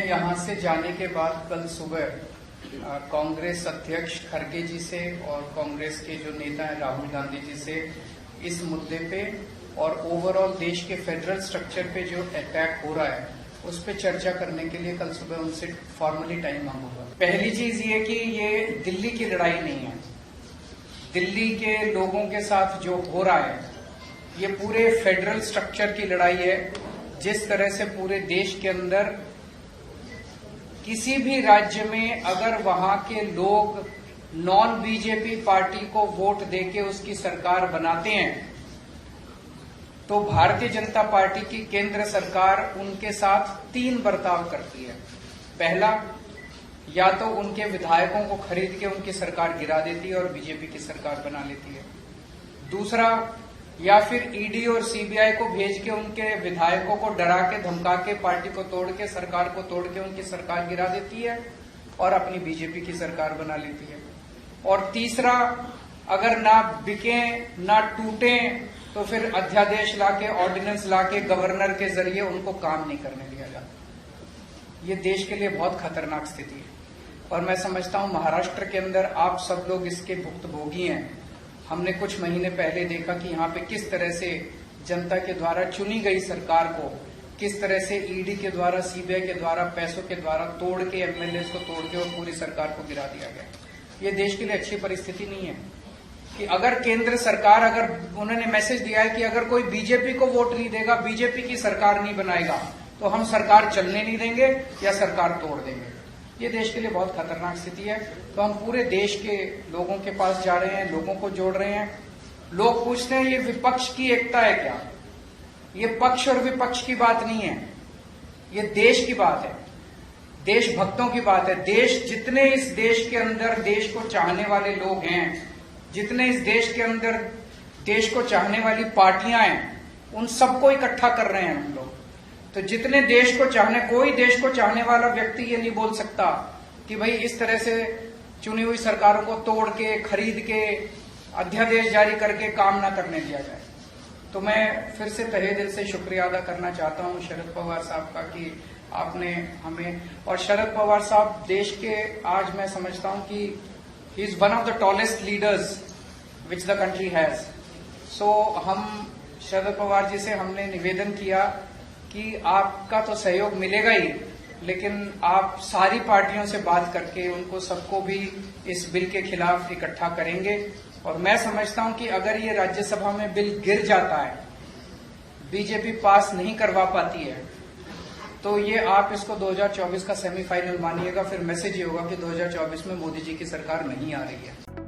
यहाँ से जाने के बाद कल सुबह कांग्रेस अध्यक्ष खड़गे जी से और कांग्रेस के जो नेता हैं राहुल गांधी जी से इस मुद्दे पे और ओवरऑल देश के फेडरल स्ट्रक्चर पे जो अटैक हो रहा है उस पे चर्चा करने के लिए कल सुबह उनसे फॉर्मली टाइम मांगूंगा। पहली चीज ये कि ये दिल्ली की लड़ाई नहीं है। दिल्ली के लोगों के साथ जो हो रहा है ये पूरे फेडरल स्ट्रक्चर की लड़ाई है। जिस तरह से पूरे देश के अंदर किसी भी राज्य में अगर वहां के लोग नॉन बीजेपी पार्टी को वोट देके उसकी सरकार बनाते हैं तो भारतीय जनता पार्टी की केंद्र सरकार उनके साथ 3 बर्ताव करती है। पहला, या तो उनके विधायकों को खरीद के उनकी सरकार गिरा देती है और बीजेपी की सरकार बना लेती है। दूसरा, या फिर ईडी और सीबीआई को भेज के उनके विधायकों को डरा के धमका के पार्टी को तोड़ के सरकार को तोड़ के उनकी सरकार गिरा देती है और अपनी बीजेपी की सरकार बना लेती है। और तीसरा, अगर ना बिके ना टूटे तो फिर अध्यादेश लाके ऑर्डिनेंस लाके गवर्नर के जरिए उनको काम नहीं करने दिया जाता। ये देश के लिए बहुत खतरनाक स्थिति है और मैं समझता हूं महाराष्ट्र के अंदर आप सब लोग इसके भुक्तभोगी हैं। हमने कुछ महीने पहले देखा कि यहाँ पे किस तरह से जनता के द्वारा चुनी गई सरकार को किस तरह से ईडी के द्वारा सीबीआई के द्वारा पैसों के द्वारा तोड़ के एमएलए को तोड़ के और पूरी सरकार को गिरा दिया गया। ये देश के लिए अच्छी परिस्थिति नहीं है कि अगर केंद्र सरकार अगर उन्होंने मैसेज दिया है कि अगर कोई बीजेपी को वोट नहीं देगा, बीजेपी की सरकार नहीं बनाएगा तो हम सरकार चलने नहीं देंगे या सरकार तोड़ देंगे। ये देश के लिए बहुत खतरनाक स्थिति है। तो हम पूरे देश के लोगों के पास जा रहे हैं, लोगों को जोड़ रहे हैं। लोग पूछते हैं ये विपक्ष की एकता है क्या? ये पक्ष और विपक्ष की बात नहीं है, ये देश की बात है, देशभक्तों की बात है। देश जितने इस देश के अंदर देश को चाहने वाले लोग हैं, जितने इस देश के अंदर देश को चाहने वाली पार्टियां हैं, उन सबको इकट्ठा कर रहे हैं हम लोग। तो जितने देश को चाहने, कोई देश को चाहने वाला व्यक्ति ये नहीं बोल सकता कि भाई इस तरह से चुनी हुई सरकारों को तोड़ के खरीद के अध्यादेश जारी करके काम ना करने दिया जाए। तो मैं फिर से तहे दिल से शुक्रिया अदा करना चाहता हूं शरद पवार साहब का कि आपने हमें, और शरद पवार साहब देश के, आज मैं समझता हूं कि he is one of the tallest leaders which the country has. So हम शरद पवार जी से हमने निवेदन किया कि आपका तो सहयोग मिलेगा ही, लेकिन आप सारी पार्टियों से बात करके उनको सबको भी इस बिल के खिलाफ इकट्ठा करेंगे। और मैं समझता हूं कि अगर ये राज्यसभा में बिल गिर जाता है, बीजेपी पास नहीं करवा पाती है, तो ये आप इसको 2024 का सेमीफाइनल मानिएगा। फिर मैसेज ये होगा कि 2024 में मोदी जी की सरकार नहीं आ रही है।